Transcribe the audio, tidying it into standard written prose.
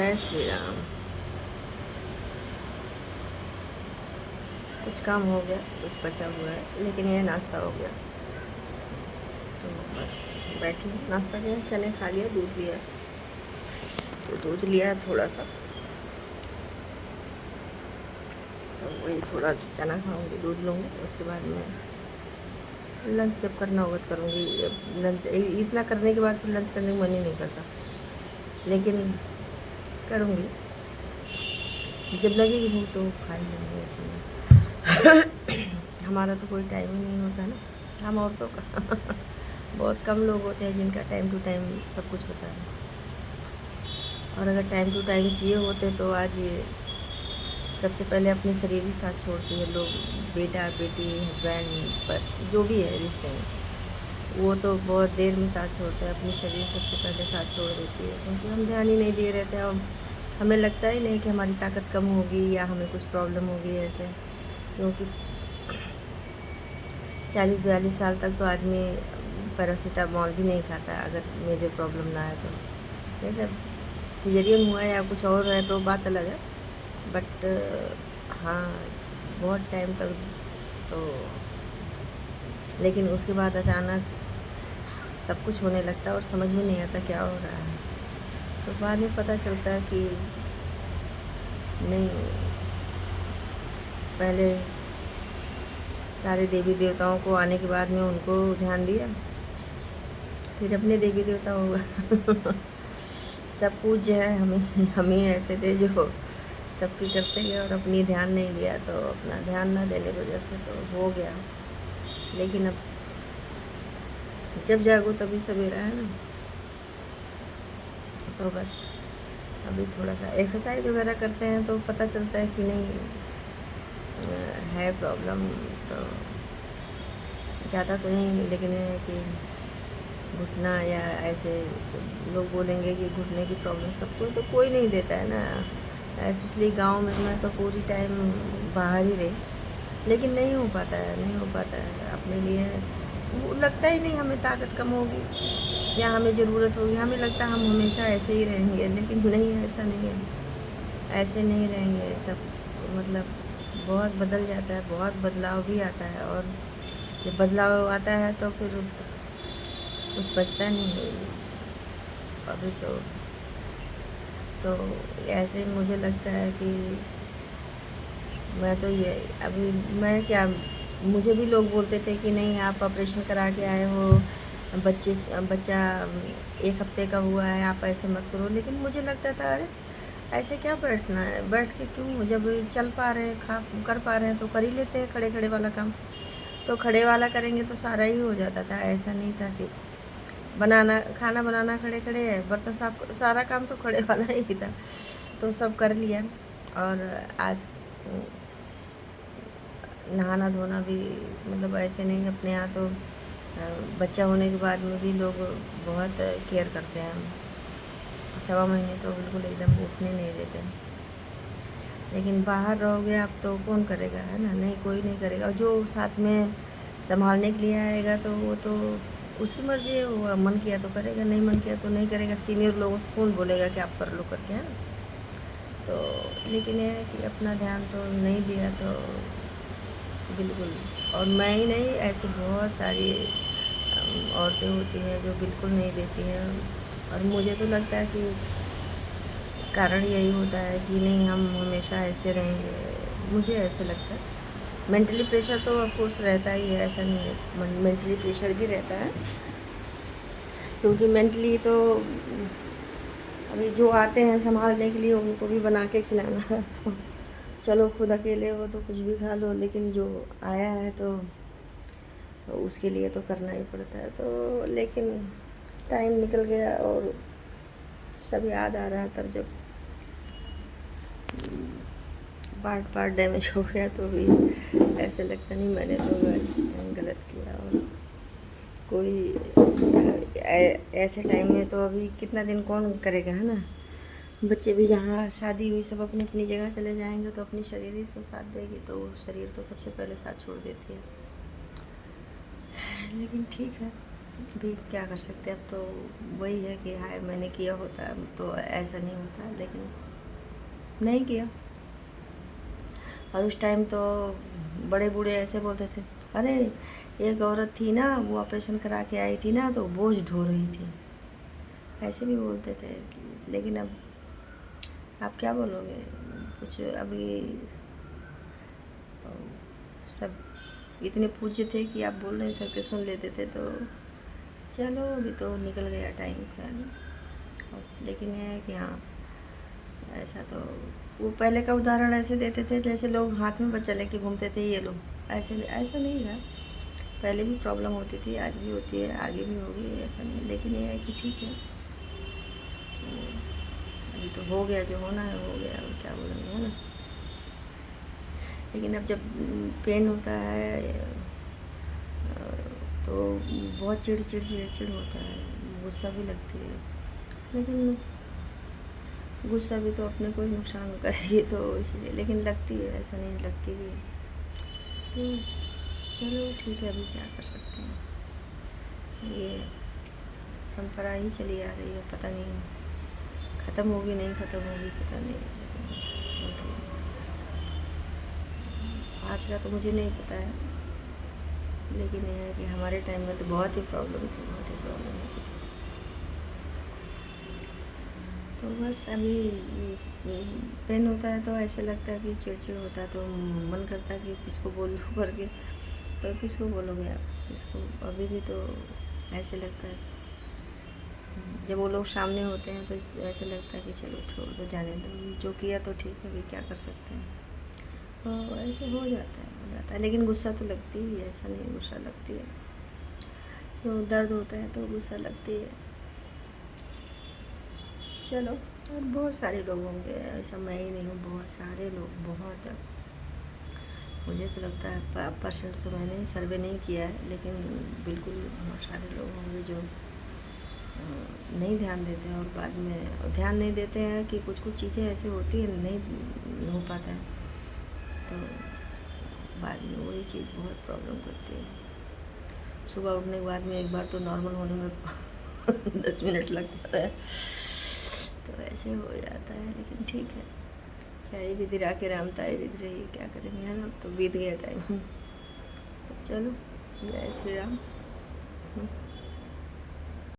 जय श्री राम। कुछ काम हो गया, कुछ बचा हुआ है, लेकिन ये नाश्ता हो गया तो बस बैठी हूँ। नाश्ता किया, चने खा लिया, दूध लिया तो दूध लिया थोड़ा सा, तो वही थोड़ा चना खाऊंगी, दूध लूँगी, उसके बाद में लंच जब करना होगा तो करूँगी। लंच इतना करने के बाद फिर लंच करने का मन ही नहीं करता, लेकिन करूँगी। जब लगेगी भूख तो खा ही लूँगी। ऐसे में हमारा तो कोई टाइम ही नहीं होता ना, हम औरतों का बहुत कम लोग होते हैं जिनका टाइम टू टाइम सब कुछ होता है। और अगर टाइम टू टाइम किए होते तो आज ये सबसे पहले अपने शरीर ही साथ छोड़ती है। लोग बेटा बेटी हस्बैंड पर जो भी है रिश्ते में, वो तो बहुत देर में साथ छोड़ते हैं, अपनी शरीर सबसे पहले साथ छोड़ देती है, क्योंकि हम ध्यान ही नहीं दे रहते हैं और हमें लगता ही नहीं कि हमारी ताकत कम होगी या हमें कुछ प्रॉब्लम होगी ऐसे। क्योंकि 40-42 साल तक तो आदमी पैरासीटामॉल भी नहीं खाता अगर मेजर प्रॉब्लम ना है तो। जैसे सीजरियन हुआ है या कुछ और है तो बात अलग है, बट हाँ बहुत टाइम तक तो, लेकिन उसके बाद अचानक सब कुछ होने लगता है और समझ में नहीं आता क्या हो रहा है। तो बाद में पता चलता है कि नहीं, पहले सारे देवी देवताओं को आने के बाद में उनको ध्यान दिया, फिर अपने देवी देवता होगा सब पूज्य है, हम ही ऐसे थे जो सबकी करते गए और अपनी ध्यान नहीं दिया, तो अपना ध्यान ना देने की वजह से तो हो गया। लेकिन अब जब जागो तभी सवेरा है ना, तो बस अभी थोड़ा सा एक्सरसाइज वगैरह करते हैं तो पता चलता है कि नहीं है प्रॉब्लम, तो ज़्यादा तो नहीं, लेकिन है कि घुटना या ऐसे लोग बोलेंगे कि घुटने की प्रॉब्लम सबको तो कोई नहीं देता है ना। पिछले गांव में मैं तो पूरी टाइम बाहर ही रही, लेकिन नहीं हो पाता है, नहीं हो पाता है अपने लिए। वो लगता ही नहीं हमें ताकत कम होगी या हमें ज़रूरत होगी, हमें लगता है हम हमेशा ऐसे ही रहेंगे, लेकिन नहीं, ऐसा नहीं है, ऐसे नहीं रहेंगे सब। मतलब बहुत बदल जाता है, बहुत बदलाव भी आता है, और जब बदलाव आता है तो फिर कुछ बचता नहीं है अभी तो ऐसे मुझे लगता है कि मैं तो ये अभी मैं क्या, मुझे भी लोग बोलते थे कि नहीं आप ऑपरेशन करा के आए हो, बच्चा 1 हफ्ते का हुआ है, आप ऐसे मत करो। लेकिन मुझे लगता था अरे ऐसे क्या बैठना है, बैठ के क्यों, जब चल पा रहे हैं खा कर पा रहे हैं तो कर ही लेते हैं खड़े खड़े वाला काम। तो खड़े वाला करेंगे तो सारा ही हो जाता था, ऐसा नहीं था कि खाना बनाना खड़े खड़े है, बर्तन साफ सारा काम तो खड़े वाला ही था, तो सब कर लिया। और आज नहाना धोना भी मतलब ऐसे नहीं अपने यहाँ तो बच्चा होने के बाद में भी लोग बहुत केयर करते हैं। 1.25 महीने तो बिल्कुल एकदम उठने नहीं देते, लेकिन बाहर रहोगे आप तो कौन करेगा, है ना, नहीं कोई नहीं करेगा। जो साथ में संभालने के लिए आएगा तो वो तो उसकी मर्ज़ी है, वो मन किया तो करेगा, नहीं मन किया तो नहीं करेगा। सीनियर लोगों से कौन बोलेगा कि आप कर लो करके, है ना। तो लेकिन ये है कि अपना ध्यान तो नहीं दिया तो बिल्कुल, और मैं ही नहीं, ऐसे बहुत सारी औरतें होती हैं जो बिल्कुल नहीं देती हैं। और मुझे तो लगता है कि कारण यही होता है कि नहीं हम हमेशा ऐसे रहेंगे, मुझे ऐसे लगता है। मेंटली प्रेशर तो ऑफकोर्स रहता ही है, ऐसा नहीं है, मेंटली प्रेशर भी रहता है, क्योंकि मेंटली तो अभी जो आते हैं संभालने के लिए उनको भी बना के खिलाना है, तो चलो खुद अकेले हो तो कुछ भी खा लो, लेकिन जो आया है तो उसके लिए तो करना ही पड़ता है। तो लेकिन टाइम निकल गया और सब याद आ रहा तब जब पार्ट डैमेज हो गया, तो भी ऐसे लगता नहीं मैंने तो गलत किया। और कोई ऐसे टाइम में तो अभी कितना दिन कौन करेगा, है ना। बच्चे भी जहाँ शादी हुई सब अपनी अपनी जगह चले जाएंगे तो अपनी शरीर ही तो साथ देगी, तो शरीर तो सबसे पहले साथ छोड़ देती है। लेकिन ठीक है, अभी क्या कर सकते हैं, अब तो वही है कि हाय मैंने किया होता तो ऐसा नहीं होता, लेकिन नहीं किया। और उस टाइम तो बड़े बूढ़े ऐसे बोलते थे, अरे एक औरत थी ना, वो ऑपरेशन करा के आई थी ना, तो बोझ ढो रही थी, ऐसे भी बोलते थे। लेकिन अब आप क्या बोलोगे, कुछ अभी सब इतने पूज्य थे कि आप बोल नहीं सकते, सुन लेते थे। तो चलो अभी तो निकल गया टाइम, खैर। लेकिन ये है कि हाँ, ऐसा तो वो पहले का उदाहरण ऐसे देते थे जैसे लोग हाथ में बच्चा लेके घूमते थे, ये लोग ऐसे, ऐसा नहीं था। पहले भी प्रॉब्लम होती थी, आज भी होती है, आगे भी होगी, ऐसा नहीं। लेकिन ये है कि ठीक है, अभी तो हो गया, जो होना है हो गया, अब क्या बोलेंगे, है ना। लेकिन अब जब पेन होता है तो बहुत चिड़ होता है, गुस्सा भी लगती है। लेकिन गुस्सा भी तो अपने को ही नुकसान करेगी, तो इसलिए, लेकिन लगती है, ऐसा नहीं, लगती भी है। तो चलो ठीक है, अभी क्या कर सकते हैं, ये परंपरा ही चली आ रही है, पता नहीं ख़त्म होगी नहीं ख़त्म होगी, पता नहीं। लेकिन आज का तो मुझे नहीं पता है, लेकिन यह है कि हमारे टाइम में तो बहुत ही प्रॉब्लम थी, बहुत ही प्रॉब्लम होती थी। तो बस अभी पेन होता है तो ऐसे लगता है कि चिड़चिड़ होता है, तो मन करता है कि किसको बोल दूँ करके। तो किसको बोलोगे आप, किसको। अभी भी तो ऐसे लगता है, जब वो लोग सामने होते हैं तो ऐसे लगता है कि चलो छोड़ दो, जाने दो, जो किया तो ठीक है, अभी क्या कर सकते हैं। तो ऐसे हो जाता है, हो जाता है। लेकिन गुस्सा तो लगती ही है, ऐसा नहीं, गुस्सा लगती है। तो दर्द होता है तो गुस्सा लगती है। चलो, और बहुत सारे लोग होंगे, ऐसा मैं ही नहीं हूँ, बहुत सारे लोग, बहुत। मुझे तो लगता है परसेंट तो मैंने सर्वे नहीं किया है, लेकिन बिल्कुल बहुत सारे लोग होंगे जो नहीं ध्यान देते हैं, और बाद में ध्यान नहीं देते हैं कि कुछ कुछ चीज़ें ऐसे होती हैं, नहीं हो पाता है, तो बाद में वही चीज़ बहुत प्रॉब्लम करती है। सुबह उठने के बाद में एक बार तो नॉर्मल होने में 10 मिनट लग जाता है, तो ऐसे हो जाता है। लेकिन ठीक है, चाहे विधि राखे राम ताई विधि रही, क्या करेंगे, है ना। तो बीत गया टाइम। तो चलो, जय श्री राम।